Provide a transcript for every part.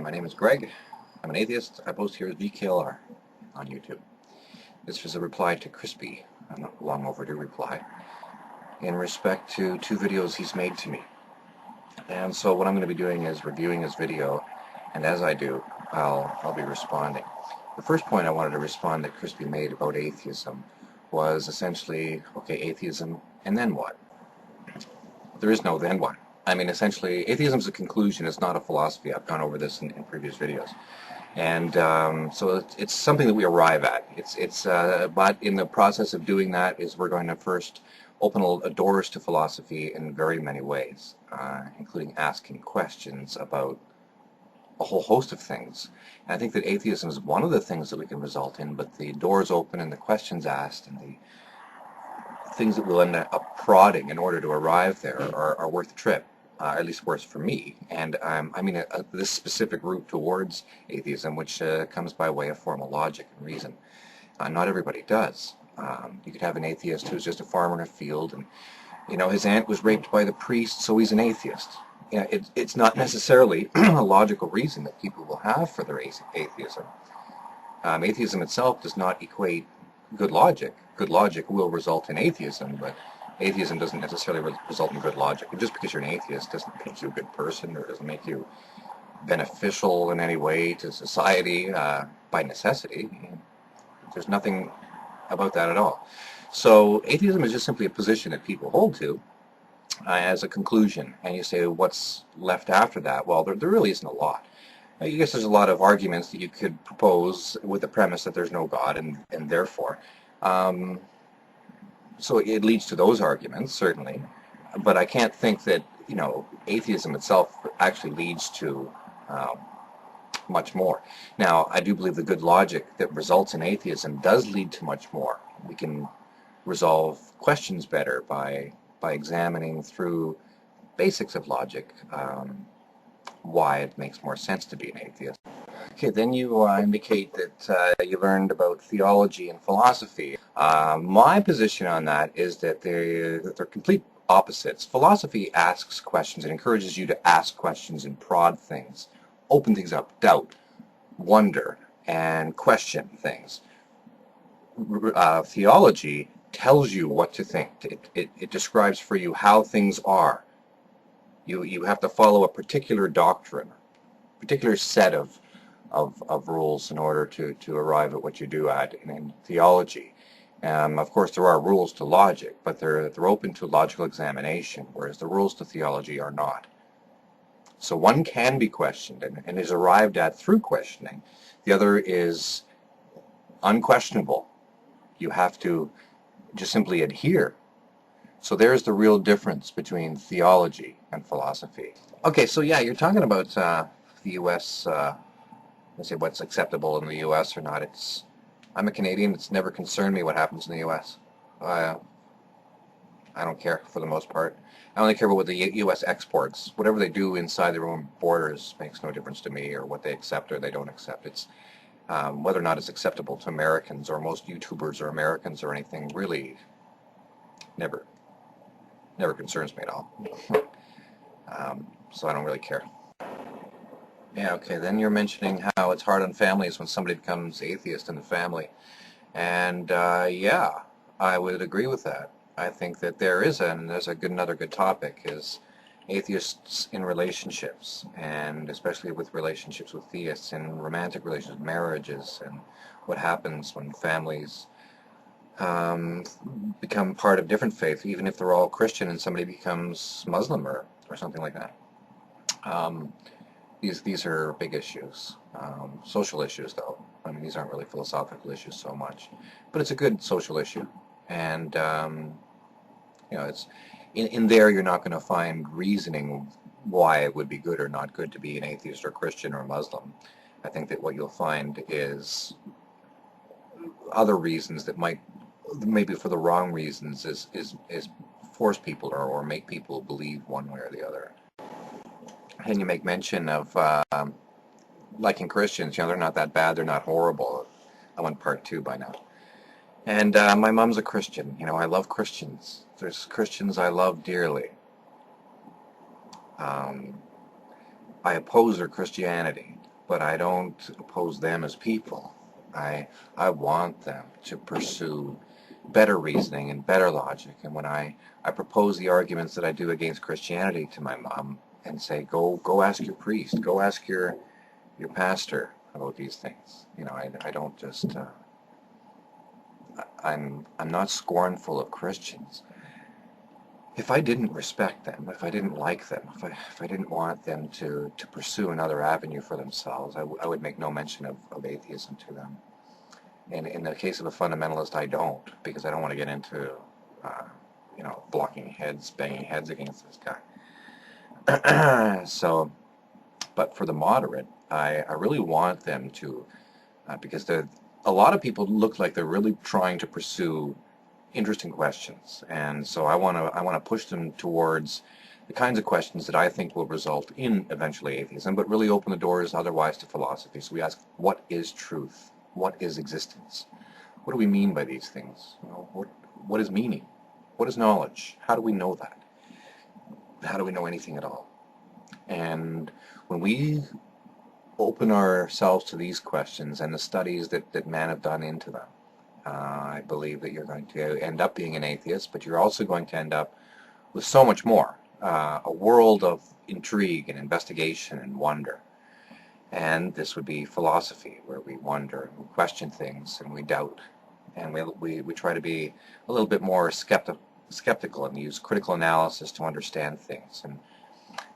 My name is Greg. I'm an atheist. I post here as VKLR on YouTube. This was a reply to kris2pe, a long overdue reply, in respect to two videos he's made to me. And so what I'm going to be doing is reviewing his video, and as I do, I'll be responding. The first point I wanted to respond that kris2pe made about atheism was essentially, okay, atheism, and then what? There is no then what. I mean, essentially, atheism is a conclusion. It's not a philosophy. I've gone over this in previous videos. And so it's something that we arrive at. But in the process of doing that is we're going to first open doors to philosophy in very many ways, including asking questions about a whole host of things. And I think that atheism is one of the things that we can result in, but the doors open and the questions asked and the things that we'll end up prodding in order to arrive there are worth the trip. At least worse for me, and I mean this specific route towards atheism, which comes by way of formal logic and reason. Not everybody does. You could have an atheist who's just a farmer in a field, and his aunt was raped by the priest, so he's an atheist. It's not necessarily a logical reason that people will have for their atheism. Atheism itself does not equate good logic. Good logic will result in atheism, but atheism doesn't necessarily result in good logic. And just because you're an atheist doesn't make you a good person, or doesn't make you beneficial in any way to society by necessity. There's nothing about that at all. So atheism is just simply a position that people hold to as a conclusion. And you say, what's left after that? Well, there really isn't a lot. I guess there's a lot of arguments that you could propose with the premise that there's no God, and therefore so it leads to those arguments, certainly, but I can't think that atheism itself actually leads to much more. Now, I do believe the good logic that results in atheism does lead to much more. We can resolve questions better by examining through basics of logic why it makes more sense to be an atheist. Okay, then you indicate that you learned about theology and philosophy. My position on that is that they're complete opposites. Philosophy asks questions. It encourages you to ask questions and prod things, open things up, doubt, wonder, and question things. Theology tells you what to think. It describes for you how things are. You have to follow a particular doctrine, a particular set of rules in order to arrive at what you do at in theology. Of course, there are rules to logic, but they're open to logical examination, whereas the rules to theology are not. So one can be questioned and is arrived at through questioning. The other is unquestionable. You have to just simply adhere. So there's the real difference between theology and philosophy. Okay, so yeah, you're talking about the U.S., let's say what's acceptable in the U.S. or not. I'm a Canadian. It's never concerned me what happens in the U.S. I don't care for the most part. I only care about what the U.S. exports. Whatever they do inside their own borders makes no difference to me, or what they accept or they don't accept. It's whether or not it's acceptable to Americans, or most YouTubers are Americans or anything, really never concerns me at all. So I don't really care. Yeah, okay, then you're mentioning how it's hard on families when somebody becomes atheist in the family. And yeah, I would agree with that. I think that there's another good topic is atheists in relationships, and especially with relationships with theists, and romantic relationships, marriages, and what happens when families become part of different faiths, even if they're all Christian and somebody becomes Muslim or something like that. These are big issues, social issues though. I mean, these aren't really philosophical issues so much, but it's a good social issue, and it's in there you're not going to find reasoning why it would be good or not good to be an atheist or Christian or Muslim. I think that what you'll find is other reasons that might, maybe for the wrong reasons, is force people or make people believe one way or the other. And you make mention of liking Christians. They're not that bad, they're not horrible. I'm on part 2 by now. And my mom's a Christian. I love Christians. There's Christians I love dearly. I oppose their Christianity. but I don't oppose them as people. I want them to pursue better reasoning and better logic. And when I propose the arguments that I do against Christianity to my mom and say, go ask your priest, go ask your pastor about these things. You know, I don't just I'm not scornful of Christians. If I didn't respect them, if I didn't like them, if I didn't want them to pursue another avenue for themselves, I would make no mention of atheism to them. And in the case of a fundamentalist, I don't, because I don't want to get into, you know, blocking heads, banging heads against this guy. So, but for the moderate, I really want them to, because a lot of people look like they're really trying to pursue interesting questions, and so I want to push them towards the kinds of questions that I think will result in eventually atheism, but really open the doors otherwise to philosophy. So we ask, what is truth? What is existence? What do we mean by these things? You know, what is meaning? What is knowledge? How do we know that? How do we know anything at all? And when we open ourselves to these questions and the studies that men have done into them, I believe that you're going to end up being an atheist, but you're also going to end up with so much more, a world of intrigue and investigation and wonder. And this would be philosophy, where we wonder, we question things, and we doubt, and we try to be a little bit more skeptical and use critical analysis to understand things.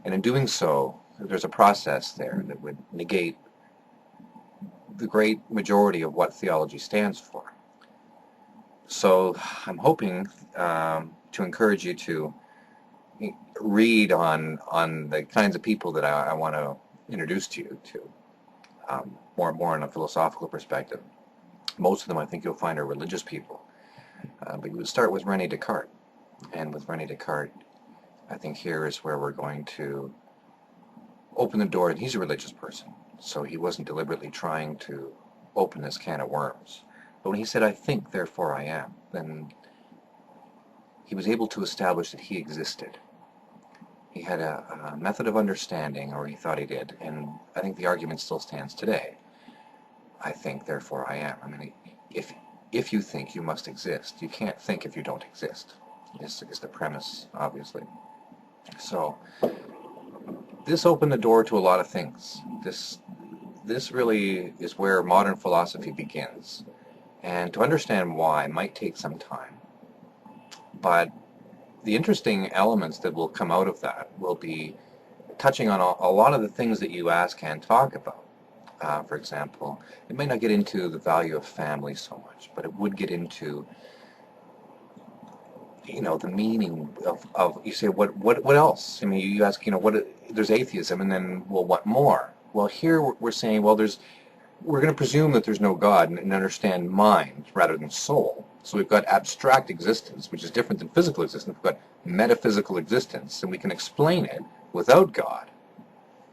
And in doing so, there's a process there that would negate the great majority of what theology stands for. So I'm hoping to encourage you to read on the kinds of people that I want to introduce to you to, more on a philosophical perspective. Most of them I think you'll find are religious people. But you would start with René Descartes. And with René Descartes, I think here is where we're going to open the door. And he's a religious person, so he wasn't deliberately trying to open this can of worms. But when he said, "I think, therefore I am," then he was able to establish that he existed. He had a method of understanding, or he thought he did, and I think the argument still stands today. I think, therefore I am. I mean, if you think, you must exist. You can't think if you don't exist. This is the premise, obviously. So this opened the door to a lot of things. This really is where modern philosophy begins. And to understand why might take some time. But the interesting elements that will come out of that will be touching on a lot of the things that you ask and talk about. For example, it may not get into the value of family so much, but it would get into, you know, the meaning of you say, what else? I mean, you ask, you know, there's atheism, and then, well, what more? Well, here we're saying, well, we're going to presume that there's no God and understand mind rather than soul. So we've got abstract existence, which is different than physical existence. We've got metaphysical existence, and we can explain it without God.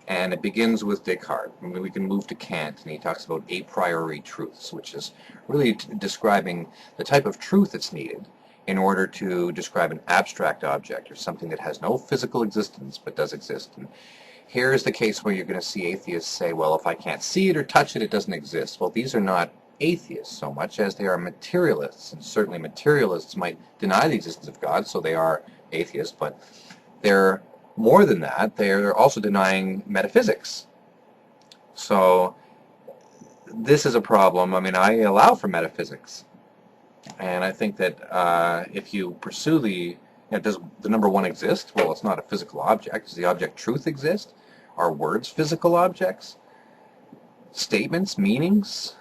And it begins with Descartes. I mean, we can move to Kant, and he talks about a priori truths, which is really describing the type of truth that's needed in order to describe an abstract object, or something that has no physical existence but does exist. And here is the case where you're going to see atheists say, well, if I can't see it or touch it, it doesn't exist. Well, these are not atheists so much as they are materialists, and certainly materialists might deny the existence of God, so they are atheists, but they're more than that. They're also denying metaphysics. So this is a problem. I mean, I allow for metaphysics, and I think that if you pursue does the number one exist? Well, it's not a physical object. Does the object truth exist? Are words physical objects? Statements, meanings,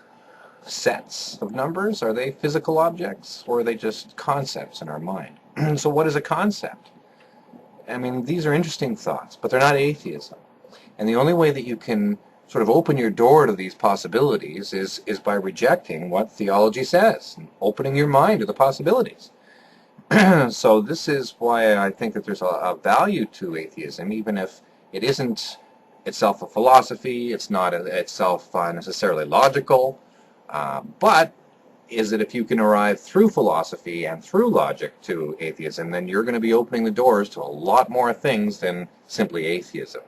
sets of numbers, are they physical objects, or are they just concepts in our mind? So what is a concept? I mean, these are interesting thoughts, but they're not atheism. And the only way that you can sort of open your door to these possibilities is by rejecting what theology says, and opening your mind to the possibilities. So this is why I think that there's a value to atheism, even if it isn't itself a philosophy, it's not itself necessarily logical, but is that if you can arrive through philosophy and through logic to atheism, then you're going to be opening the doors to a lot more things than simply atheism.